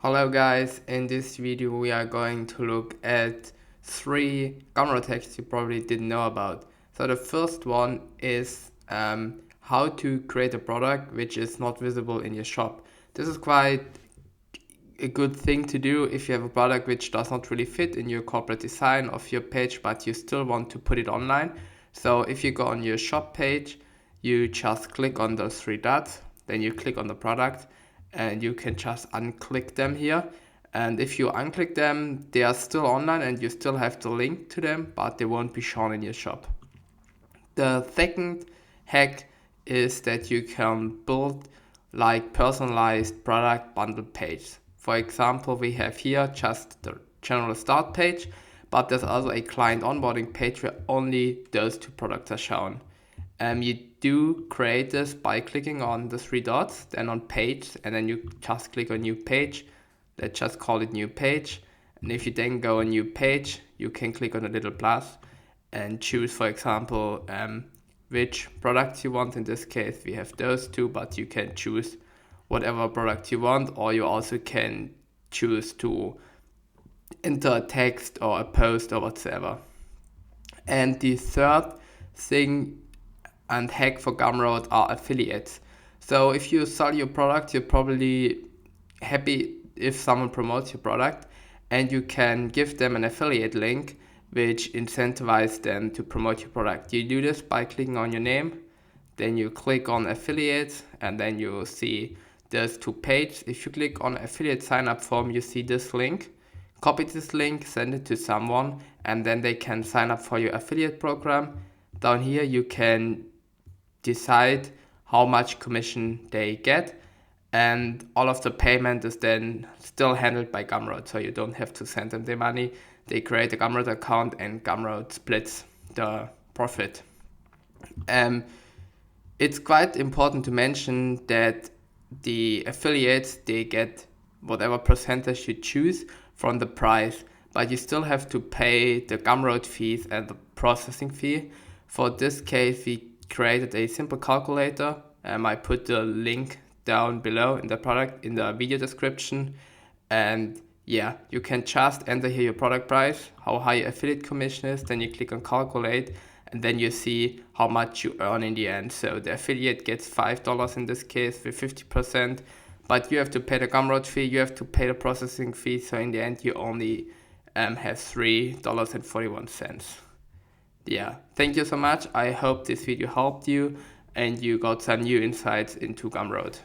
Hello guys, in this video we are going to look at 3 Gumroad hacks you probably didn't know about. So the first one is how to create a product which is not visible in your shop. This is quite a good thing to do if you have a product which does not really fit in your corporate design of your page, but you still want to put it online. So if you go on your shop page, you just click on those 3 dots, then you click on the product, and you can just unclick them here. And if you unclick them, they are still online and you still have the link to them, but they won't be shown in your shop. The second hack is that you can build like personalized product bundle page. For example, we have here just the general start page, but there's also a client onboarding page where only those 2 products are shown. You do create this by clicking on the 3 dots, then on page, and then you just click on new page. Let's just call it new page. And if you then go on new page, you can click on the little plus and choose, for example, which products you want. In this case, we have those 2, but you can choose whatever product you want, or you also can choose to enter a text or a post or whatsoever. And the third thing and hack for Gumroad are affiliates. So if you sell your product, you're probably happy if someone promotes your product, and you can give them an affiliate link which incentivizes them to promote your product. You do this by clicking on your name, then you click on affiliates, and then you see there's 2 pages. If you click on affiliate sign up form, you see this link. Copy this link, send it to someone, and then they can sign up for your affiliate program. Down here you can decide how much commission they get, and all of the payment is then still handled by Gumroad, so you don't have to send them the money. They create a Gumroad account and Gumroad splits the profit. It's quite important to mention that the affiliates, they get whatever percentage you choose from the price, but you still have to pay the Gumroad fees and the processing fee. For this case, we created a simple calculator. I put the link down below in the video description, and yeah, you can just enter here your product price, how high your affiliate commission is, then you click on calculate, and then you see how much you earn in the end. So the affiliate gets $5 in this case with 50%, but you have to pay the Gumroad fee, you have to pay the processing fee, so in the end you only have $3.41. Yeah, thank you so much. I hope this video helped you and you got some new insights into Gumroad.